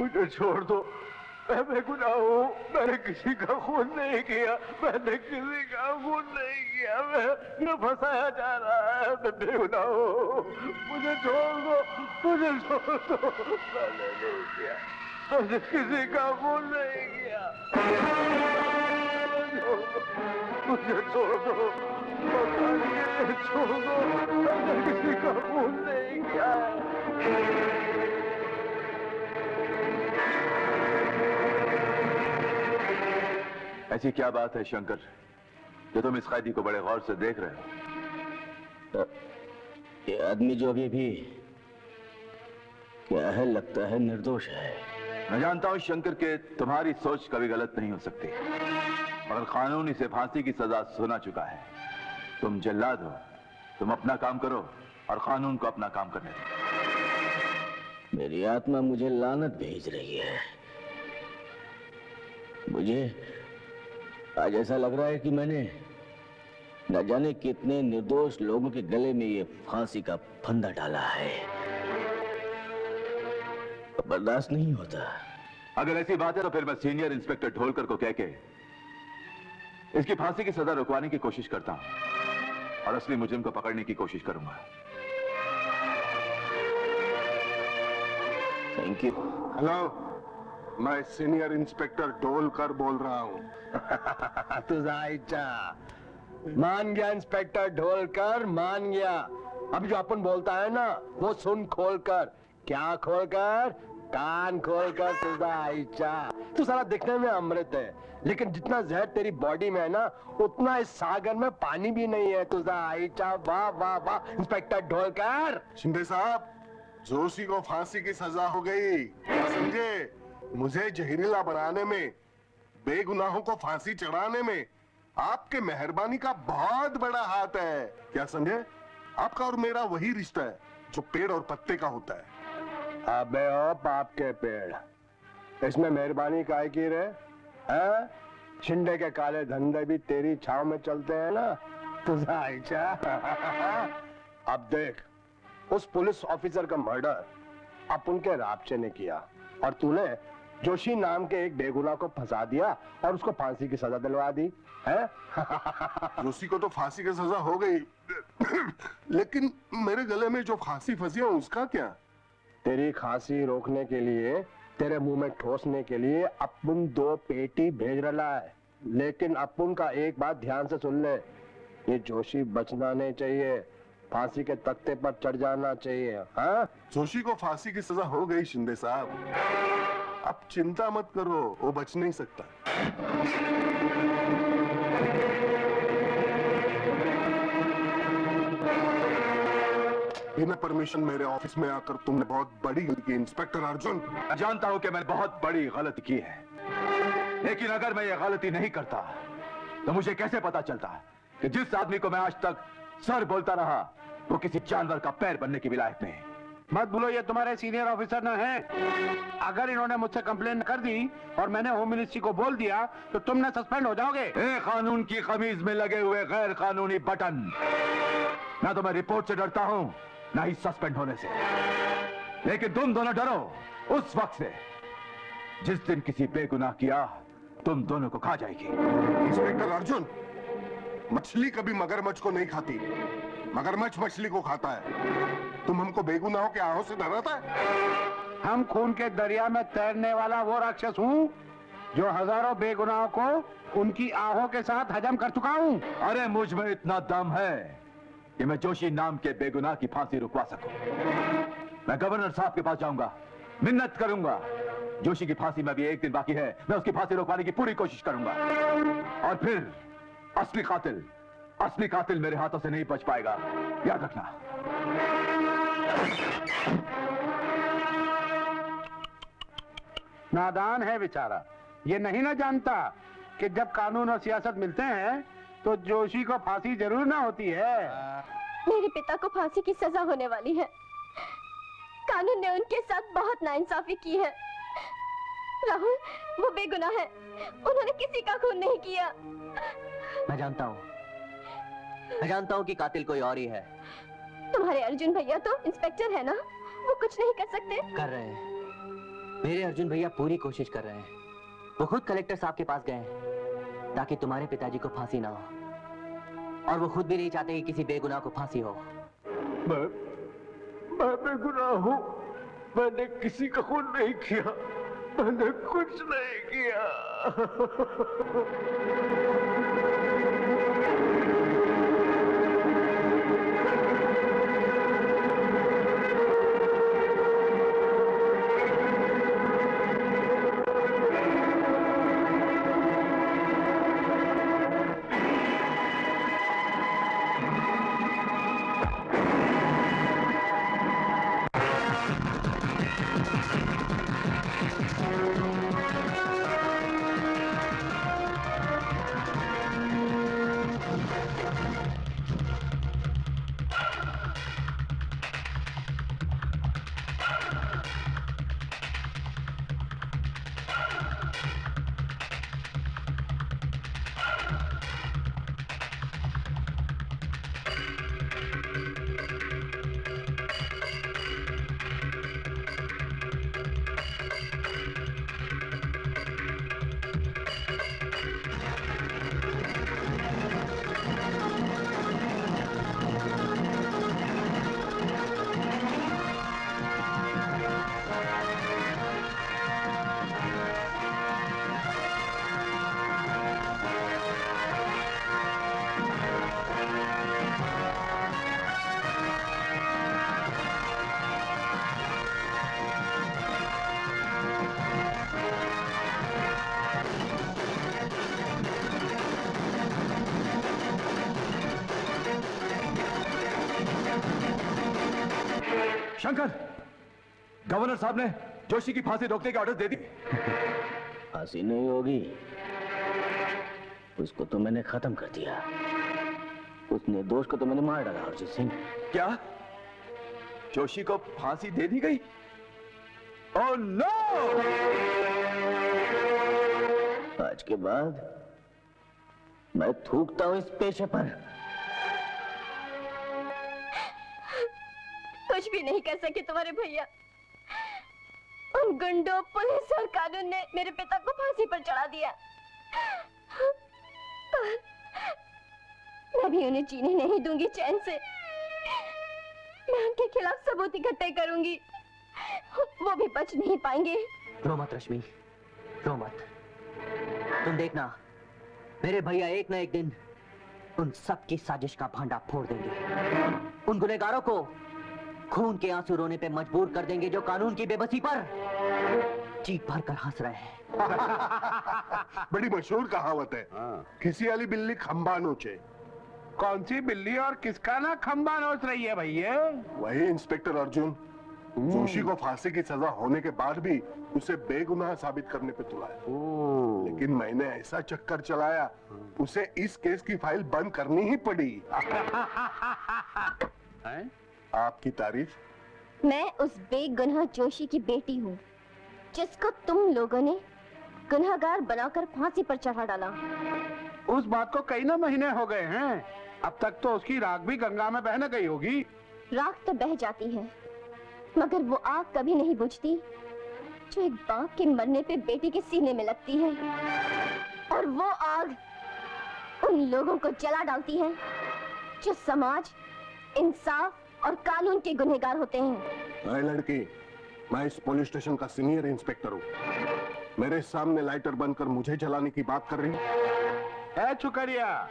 मुझे छोड़ दो, मैं बेगुनाह हूँ, मैंने किसी का खून नहीं किया, मैंने किसी का खून नहीं किया, मैं फंसाया जा रहा है, मैं बेगुनाह हूँ, मुझे छोड़ दो, मुझे छोड़ दो, मैंने नहीं किया, मैंने किसी का खून नहीं किया, मुझे छोड़ दो, छोड़ दो, मैंने किसी का खून नहीं किया। ऐसी क्या बात है शंकर जो तुम इस कैदी को बड़े गौर से देख रहे हो? ये आदमी जो भी क्या है, लगता है निर्दोष है। मैं जानता हूं शंकर के तुम्हारी सोच कभी गलत नहीं हो सकती, मगर कानून इसे फांसी की सजा सुना चुका है। तुम जल्लाद हो, तुम अपना काम करो और कानून को अपना काम करने दो। मेरी आत्मा मुझे लानत भेज रही है। मुझे आज ऐसा लग रहा है कि मैंने न जाने कितने निर्दोष लोगों के गले में ये फांसी का फंदा डाला है। बर्दाश्त नहीं होता। अगर ऐसी बात है तो फिर मैं सीनियर इंस्पेक्टर ढोलकर को कह के इसकी फांसी की सजा रुकवाने की कोशिश करता हूं और असली मुजरिम को पकड़ने की कोशिश करूंगा। Thank you. हेलो, मैं सीनियर इंस्पेक्टर ढोलकर बोल रहा हूँ। मान गया इंस्पेक्टर ढोलकर, मान गया। अब जो अपन बोलता है ना वो सुन खोलकर। क्या खोलकर? कान खोलकर। तुझा तू सारा दिखने में अमृत है, लेकिन जितना जहर तेरी बॉडी में है ना उतना इस सागर में पानी भी नहीं है। तुझा वाह वाह वाह इंस्पेक्टर ढोलकर। शिंदे साहब, जोशी को फांसी की सजा हो गई, क्या समझे? मुझे जहरीला बनाने में, बेगुनाहों को फांसी चढ़ाने में आपके मेहरबानी का बहुत बड़ा हाथ है, क्या समझे? आपका और मेरा वही रिश्ता है जो पेड़ और पत्ते का होता है। अबे ओ बाप के पेड़, इसमें मेहरबानी काहे की रे? हैं? शिंदे के काले धंधे भी तेरी छाव में चलते हैं ना। तुझा अब देख, उस पुलिस ऑफिसर का मर्डर अपन के राबचे ने किया और तूने जोशी नाम के एक बेगुनाह को फंसा दिया और उसको फांसी की सजा दिलवा दी है। जोशी को तो फांसी की सजा हो गई, लेकिन मेरे गले में जो फांसी फंसी है उसका क्या? तेरी खांसी रोकने के लिए, तेरे मुंह में ठोसने के लिए अपन 2 पेटी भेज रहा है, लेकिन अपन का एक बात ध्यान से सुन ले, ये जोशी बचना नहीं चाहिए, फांसी के तख्ते पर चढ़ जाना चाहिए। हाँ? जोशी को फांसी की सजा हो गई शिंदे साहब, आप चिंता मत करो, वो बच नहीं सकता। बिना परमिशन मेरे ऑफिस में आकर तुमने बहुत बड़ी गलती की इंस्पेक्टर अर्जुन। मैं जानता हूं कि मैंने बहुत बड़ी गलती की है, लेकिन अगर मैं ये गलती नहीं करता तो मुझे कैसे पता चलता कि जिस आदमी को मैं आज तक सर बोलता रहा वो किसी जानवर का पैर बनने की भी लायक नहीं। मत भूलो ये तुम्हारे सीनियर ऑफिसर न हैं। अगर इन्होंने मुझसे कंप्लेन कर दी और मैंने होम मिनिस्ट्री को बोल दिया तो तुम न सस्पेंड हो जाओगे। कानून की कमीज में लगे हुए गैर कानूनी बटन, ना तो मैं रिपोर्ट से डरता हूं ना ही सस्पेंड होने से, लेकिन तुम दोनों डरो उस वक्त से जिस दिन किसी बेगुनाह किया तुम दोनों को खा जाएगी। इंस्पेक्टर अर्जुन, मछली कभी मगरमच्छ को नहीं खाती, मगरमच्छ मछली को खाता है। तुम हमको बेगुनाहों के आहों से डराता है? हम खून के दरिया में तैरने वाला वो राक्षस हूँ जो हजारों बेगुनाहों को उनकी आहों के साथ हजम कर चुका हूँ। अरे मुझ में इतना दम है कि मैं जोशी नाम के बेगुनाह की फांसी रुकवा सकूं। मैं गवर्नर साहब के पास जाऊंगा, मिन्नत करूंगा। जोशी की फांसी में भी 1 दिन बाकी है, मैं उसकी फांसी रुकवाने की पूरी कोशिश करूंगा और फिर असली कातिल मेरे हाथों से नहीं बच पाएगा, याद रखना। नादान है बेचारा, ये नहीं ना जानता कि जब कानून और सियासत मिलते हैं तो जोशी को फांसी जरूर ना होती है। मेरे पिता को फांसी की सजा होने वाली है। कानून ने उनके साथ बहुत नाइंसाफी की है। राहुल वो बेगुनाह है, उन्होंने किसी का खून नहीं किया। मैं जानता हूँ कि कातिल कोई और ही है। तुम्हारे अर्जुन भैया तो इंस्पेक्टर है ना, वो कुछ नहीं कर सकते। कर रहे हैं, मेरे अर्जुन भैया पूरी कोशिश कर रहे हैं। वो खुद कलेक्टर साहब के पास गए हैं ताकि तुम्हारे पिताजी को फांसी ना हो, और वो खुद भी नहीं चाहते कि किसी बेगुनाह को फांसी हो। मैं बेगुनाह हूँ। मैंने किसी का खून नहीं किया। मैंने कुछ नहीं किया। शंकर, गवर्नर साहब ने जोशी की फांसी रोकने के ऑर्डर दे दी। फांसी नहीं होगी, उसको तो मैंने खत्म कर दिया। उस निर्दोष को तो मैंने मार डाला अर्जुन सिंह। क्या जोशी को फांसी दे दी गई? Oh no! आज के बाद मैं थूकता हूं इस पेशे पर। कुछ भी नहीं कर सके तुम्हारे भैया। उन गुंडों, पुलिस और कानून ने मेरे पिता को फांसी पर चढ़ा दिया। और मैं भी उन्हें जीने नहीं दूंगी चैन से। मैं उनके खिलाफ सबूत इकट्ठे करूंगी। वो भी बच नहीं पाएंगे। रो मत रश्मि, रो मत। तुम देखना, मेरे भैया एक ना एक दिन उन सब की साजिश का भांडा फोड़ देंगे। उन गुनहगारों को खून के आंसू रोने पे मजबूर कर देंगे जो कानून की बेबसी पर चीख भर कर हंस रहे हैं। बड़ी मशहूर कहावत है, किसी वाली बिल्ली खंबा नोचे। कौन सी बिल्ली और किसका ना खंबा नोच रही है भैया? वही इंस्पेक्टर अर्जुन। जोशी को फांसी की सजा होने के बाद भी उसे बेगुनाह साबित करने पे तुला है। लेकिन मैंने ऐसा चक्कर चलाया, उसे इस केस की फाइल बंद करनी ही पड़ी। आपकी तारीफ? मैं उस बेगुनाह जोशी की बेटी हूँ जिसको तुम लोगों ने गुनहगार बनाकर फांसी पर चढ़ा डाला। उस बात को कई ना महीने हो गए हैं। अब तक तो उसकी राख भी गंगा में बह न गई होगी। राख तो बह जाती है, मगर वो आग कभी नहीं बुझती जो एक बाप के मरने पे बेटी के सीने में लगती है। और वो आग उन लोगों को जला डालती है जो समाज, इंसाफ और कानून के गुनहगार होते हैं। अरे लड़की, मैं इस पुलिस स्टेशन का सीनियर इंस्पेक्टर हूँ। मेरे सामने लाइटर बंद कर मुझे जलाने की बात कर रही हूँ? है छुकरिया,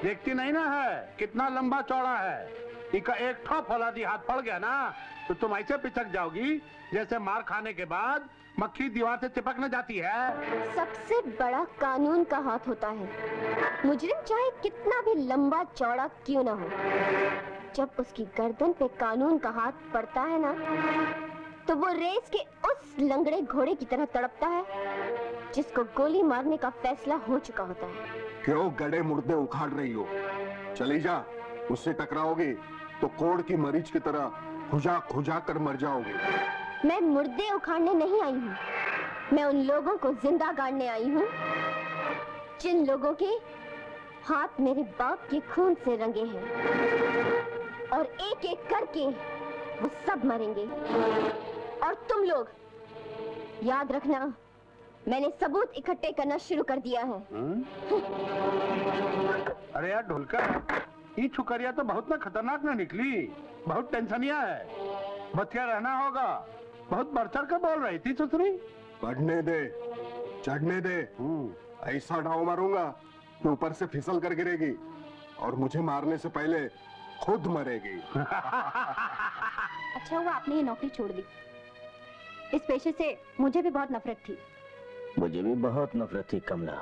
देखती नहीं ना है कितना लंबा चौड़ा है। इका एक ठो फौलादी हाथ पड़ गया ना तो तुम ऐसे पिचक जाओगी जैसे मार खाने के बाद मक्खी दीवार से चिपक न जाती है। सबसे बड़ा कानून का हाथ होता है। मुजरिम चाहे कितना भी लंबा चौड़ा क्यों ना हो, जब उसकी गर्दन पे कानून का हाथ पड़ता है ना, तो वो रेस के उस लंगड़े घोड़े की तरह तड़पता है जिसको गोली मारने का फैसला हो चुका होता है। क्यों गड़े मुर्दे उखाड़ रही हो? चली जा, उससे टकराओगे तो कोड़ की मरीज की तरह खुजा खुजा कर मर जाओगे। मैं मुर्दे उखाड़ने नहीं आई हूँ, मैं उन लोगों को जिंदा गाड़ने आई हूँ जिन लोगों के हाथ मेरे बाप के खून से रंगे हैं। और एक एक करके वो सब मरेंगे। और तुम लोग याद रखना, मैंने सबूत इकट्ठे करना शुरू कर दिया है। अरे यार ढोलकर, ये छुकरिया तो बहुत ना खतरनाक ना निकली, बहुत टेंशनिया है, बचिया रहना होगा। बहुत बढ़ चढ़ कर बोल रही थी सुसरी। बढ़ने दे, चढ़ने दे। ऐसा डाव मारूंगा कि ऊपर से फिसल कर गिरेगी और मुझे मारने से पहले खुद मरेगी। अच्छा हुआ आपने ये नौकरी छोड़ दी। इस पेशे से मुझे भी बहुत नफरत थी। मुझे भी बहुत नफरत थी कमला।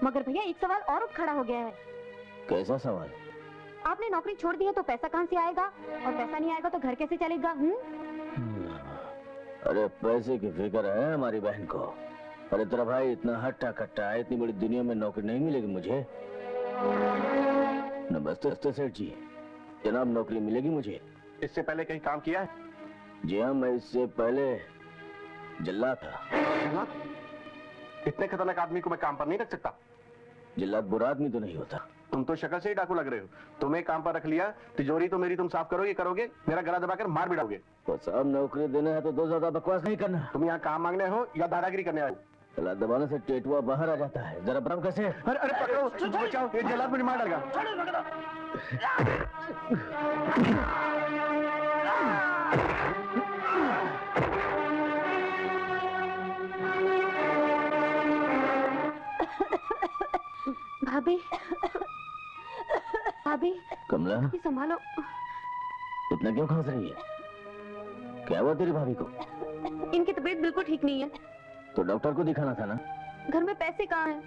मगर भैया एक सवाल और खड़ा हो गया है। कैसा सवाल? आपने नौकरी छोड़ दी है तो पैसा कहाँ से आएगा, और पैसा नहीं आएगा तो घर कैसे चलेगा? अरे पैसे की फिक्र है हमारी बहन को। अरे तेरा भाई इतना हट्टा कट्टा है, इतनी बड़ी दुनिया में नौकरी नहीं मिलेगी मुझे। नमस्ते सेठ जी, जनाब नौकरी मिलेगी मुझे। इससे पहले कहीं काम किया है? जी हाँ, मैं इससे पहले जल्लाद था। इतने खतरनाक आदमी को मैं काम पर नहीं रख सकता। जल्लाद बुरा आदमी तो नहीं होता। तुम तो शक्ल से ही डाकू लग रहे हो। तुम्हें काम पर रख लिया, तिजोरी तो मेरी तुम साफ करोगे, मेरा गला दबाकर मार भी डालोगे। तो साहब नौकरी देना है तो दो ज्यादा बकवास नहीं करना। तुम यहाँ काम मांगने हो या दादागिरी करने आए हो? गला दबाने से टेटुआ बाहर आ जाता है। जरा बराम कैसे? अरे अरे पकड़ो, बचाओ, ये जल्लाद मुझे मार डालेगा। भाभी, भाभी, कमला, ये संभालो। इतना क्यों खांस रही है? क्या हुआ तेरी भाभी को? इनकी तबीयत बिल्कुल ठीक नहीं है। तो डॉक्टर को दिखाना था ना। घर में पैसे कहाँ हैं?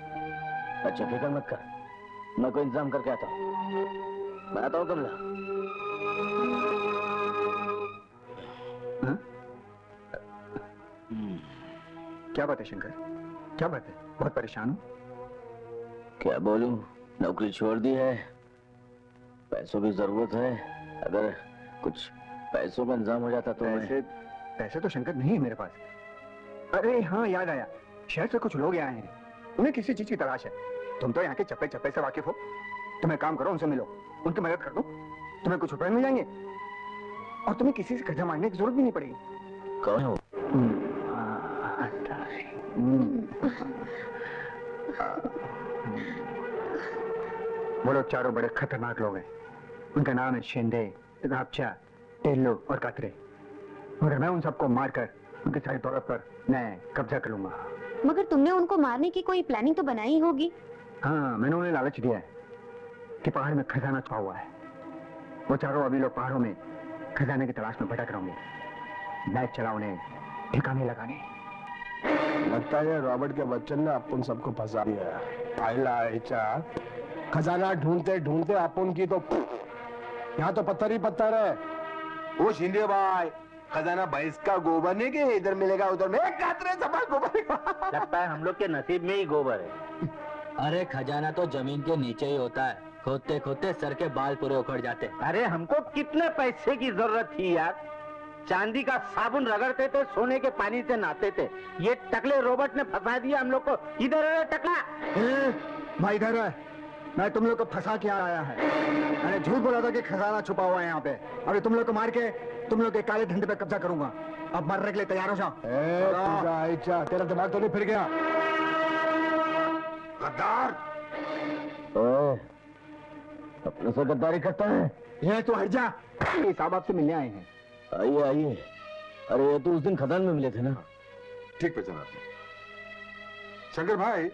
अच्छा फिक्र मत कर, मैं कोई इंतजाम करके आता हूँ। मैं आता हूँ कमला। क्या बात है शंकर, क्या बात है? बहुत परेशान हूँ। क्या बोलूं, नौकरी छोड़ दी है, पैसों की जरूरत है। अगर कुछ पैसों का इंतजाम हो जाता तो पैसे तो शंकर नहीं है मेरे पास। अरे हाँ याद आया, शहर से कुछ लोग आए हैं, उन्हें किसी चीज की तलाश है। तुम तो यहाँ के चप्पे चप्पे से वाकिफ हो, तुम एक काम करो, उनसे मिलो, उनकी मदद कर दो, तुम्हें कुछ रुपए मिल जाएंगे और तुम्हें किसी से कर्जा मांगने की जरूरत भी नहीं पड़ेगी। कौन है वो? वो लोग चारों बड़े खतरनाक लोग हैं। उनका नाम है शिंदे, रापचा, टेल्लो और कातरे। मगर मैं उन सबको मारकर उनकी सारी दौलत पर मैं कब्जा कर लूंगा। मगर तुमने उनको मारने की कोई प्लानिंग तो बनाई होगी। हाँ, मैंने उन्हें लालच दिया है कि पहाड़ में खजाना छुपा हुआ है। वो चारों अभी लोग पहाड़ों में खजाने की तलाश में भटक रहे होंगे। मैं चला उन्हें ठिकाने लगाने। लगता है रॉबर्ट के बच्चन ने अपन सबको फंसा दिया। आइला ऐचा खजाना ढूंढते ढूंढते अपन की तो यहाँ तो पत्थर ही पत्थर है। वो शिंदे भाई, खजाना भैंस का गोबर नहीं कि इधर मिलेगा उधर में गोबर। लगता है हम लोग के नसीब में ही गोबर है। अरे खजाना तो जमीन के नीचे ही होता है, खोदते खोदते सर के बाल पूरे उखड़ जाते। अरे हमको कितने पैसे की जरूरत थी यार, चांदी का साबुन रगड़ते थे, सोने के पानी से नहाते थे। ये टकले रॉबर्ट ने फंसा दिया हम लोग को। इधर है टकला। मैं इधर है, मैं तुम लोग को फंसा के आया है। मैंने झूठ बोला था कि खजाना छुपा हुआ है यहाँ पे। अभी तुम लोग को मार के तुम लोग के काले धंधे पे कब्जा करूंगा। अब मरने के लिए तैयार हो जाओ। तेरा दिमाग तो नहीं फिर गया? गद्दार! ओए, अपने से गद्दारी करता है? ये तो हट जा, साहब आपसे मिलने आए हैं। आइए आइए। अरे ये तो उस दिन खदान में मिले थे ना। ठीक पहचाना आपने। शंकर भाई,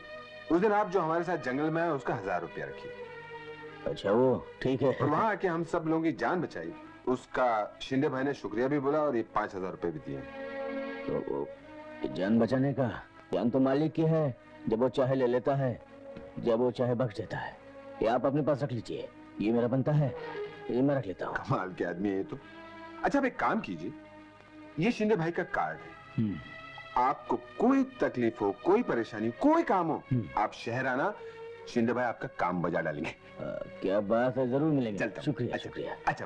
उस दिन आप जो हमारे साथ जंगल में आए उसका 1000 रुपया रखिए। अच्छा वो ठीक है। और वहां आके हम सब लोगों की जान बचाई, उसका शिंदे भाई ने शुक्रिया भी बोला और ये 5000 रुपए भी दिए। तो वो जान बचाने का जान तो मालिक की है, जब वो चाहे ले लेता है, जब वो चाहे बख्श देता है। ये आप अपने पास रख लीजिए, ये मेरा बनता है, ये मैं रख लेता हूँ। कमाल के आदमी है ये तो। अच्छा, अब एक काम कीजिए, ये शिंदे भाई का कार्ड है। आपको कोई तकलीफ हो, कोई परेशानी, कोई काम हो, आप शहर आना, शिंदे भाई आपका काम बजा डालेंगे। क्या बात है, जरूर मिलेंगे। चलता हूं। शुक्रिया अच्छा, शुक्रिया। अच्छा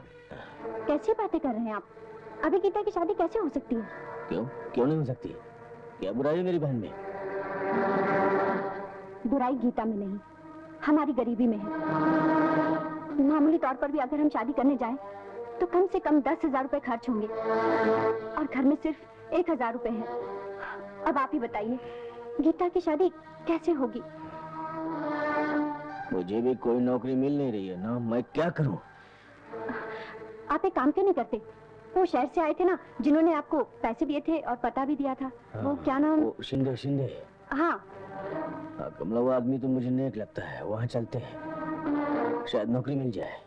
कैसी बातें कर रहे हैं आप? अभी गीता की शादी कैसे हो सकती है? क्यों क्यों नहीं हो सकती? क्या बुराई है मेरी बहन में? बुराई गीता में नहीं, हमारी गरीबी में है। मामूली तौर पर भी अगर हम शादी करने जाएं, तो कम से कम 10,000 रुपए खर्च होंगे और घर में सिर्फ 1,000 रुपए है। अब आप ही बताइए, गीता की शादी कैसे होगी? मुझे भी कोई नौकरी मिल नहीं रही है ना, मैं क्या करूं? आप एक काम क्यों नहीं करते? वो शहर से आए थे ना, जिन्होंने आपको पैसे दिए थे और पता भी दिया था, वो क्या नाम? वो शिंदे शिंदे। हाँ। कमला, वो आदमी तो मुझे नेक लगता है, वहाँ चलते हैं, शायद नौकरी मिल जाए।